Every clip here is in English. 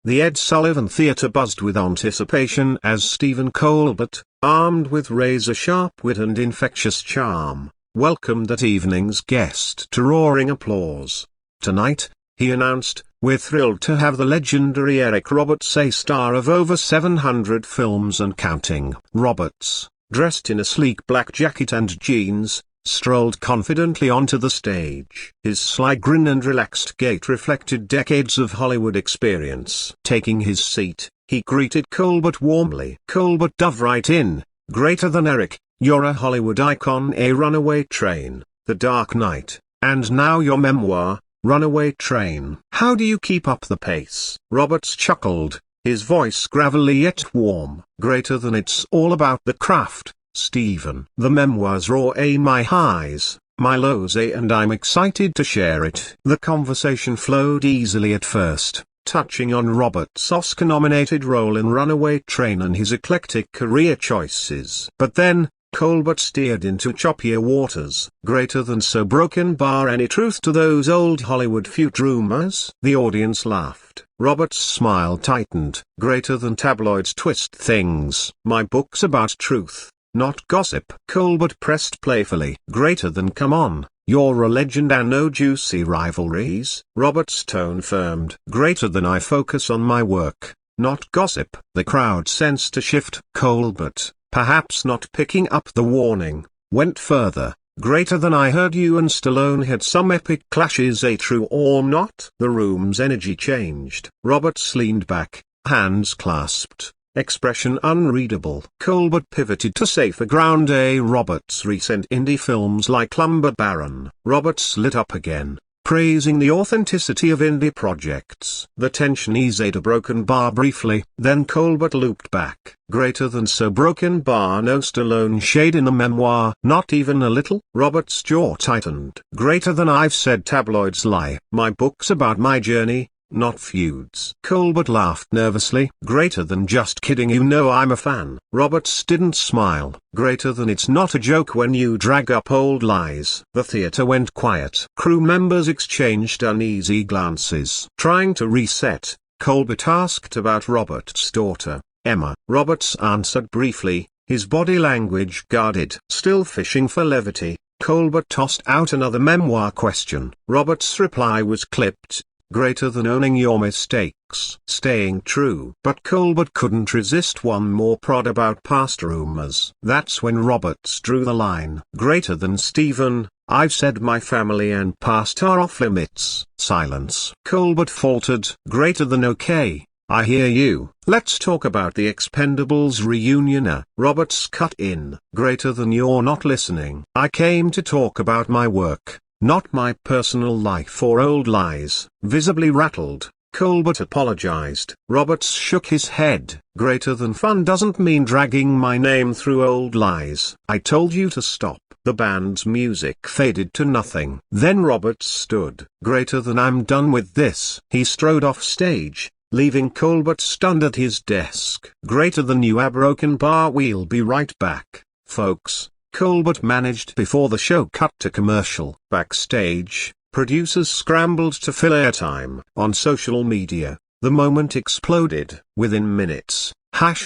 The Ed Sullivan Theatre buzzed with anticipation as Stephen Colbert, armed with razor-sharp wit and infectious charm, welcomed that evening's guest to roaring applause. "Tonight," he announced, "we're thrilled to have the legendary Eric Roberts, a star of over 700 films and counting." Roberts, dressed in a sleek black jacket and jeans, strolled confidently onto the stage. His sly grin and relaxed gait reflected decades of Hollywood experience. Taking his seat, he greeted Colbert warmly. "Colbert, dove right in. Greater than Eric, you're a Hollywood icon, a Runaway Train, The Dark Knight, and now your memoir, Runaway Train. How do you keep up the pace?" Roberts chuckled, his voice gravelly yet warm. "Greater than, it's all about the craft, Stephen. The memoir's raw, my highs, my lows, and I'm excited to share it." The conversation flowed easily at first, touching on Roberts' Oscar-nominated role in Runaway Train and his eclectic career choices. But then, Colbert steered into choppier waters. "Greater than so broken bar any truth to those old Hollywood feud rumors?" The audience laughed. Roberts' smile tightened. "Greater than tabloids twist things. My book's about truth, not gossip." Colbert pressed playfully. "Greater than, come on, you're a legend and no juicy rivalries." Roberts' tone firmed. "Greater than, I focus on my work, not gossip." The crowd sensed a shift. Colbert, perhaps not picking up the warning, went further. "Greater than, I heard you and Stallone had some epic clashes, true or not?" The room's energy changed. Roberts leaned back, hands clasped, expression unreadable. Colbert pivoted to safer ground. Roberts' recent indie films like Lumber Baron. Roberts lit up again, praising the authenticity of indie projects. The tension eased a broken bar briefly. Then Colbert looped back. "Greater than so broken bar, no Stallone shade in the memoir, not even a little?" Roberts' jaw tightened. "Greater than, I've said tabloids lie. My book's about my journey, not feuds." Colbert laughed nervously. "Greater than, just kidding, you know I'm a fan." Roberts didn't smile. "Greater than, it's not a joke when you drag up old lies." The theater went quiet. Crew members exchanged uneasy glances. Trying to reset, Colbert asked about Roberts' daughter, Emma. Roberts answered briefly, his body language guarded. Still fishing for levity, Colbert tossed out another memoir question. Roberts' reply was clipped. "Greater than owning your mistakes, staying true." But Colbert couldn't resist one more prod about past rumors. That's when Roberts drew the line. "Greater than, Stephen, I've said my family and past are off limits." Silence. Colbert faltered. "Greater than, okay, I hear you. Let's talk about the Expendables reunion." Roberts cut in. "Greater than, you're not listening. I came to talk about my work, not my personal life or old lies." Visibly rattled, Colbert apologized. Roberts shook his head. "Greater than fun doesn't mean dragging my name through old lies. I told you to stop." The band's music faded to nothing. Then Roberts stood. "Greater than, I'm done with this." He strode off stage, leaving Colbert stunned at his desk. "Greater than, you a broken bar. We'll be right back, folks," Colbert managed before the show cut to commercial. Backstage, producers scrambled to fill airtime. On social media, the moment exploded. Within minutes,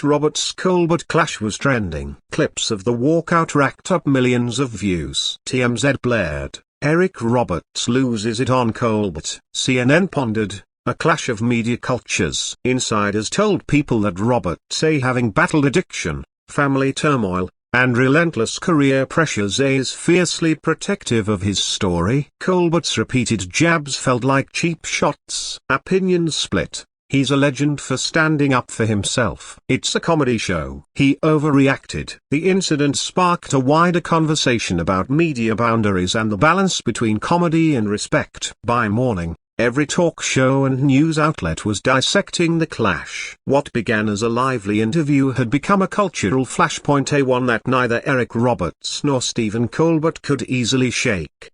#Roberts Colbert clash was trending. Clips of the walkout racked up millions of views. TMZ blared, "Eric Roberts loses it on Colbert." CNN pondered, "A clash of media cultures." Insiders told people that Roberts, having battled addiction, family turmoil, and relentless career pressures, is fiercely protective of his story. Colbert's repeated jabs felt like cheap shots. Opinions split. He's a legend for standing up for himself. It's a comedy show. He overreacted. The incident sparked a wider conversation about media boundaries and the balance between comedy and respect. By morning, every talk show and news outlet was dissecting the clash. What began as a lively interview had become a cultural flashpoint, one that neither Eric Roberts nor Stephen Colbert could easily shake.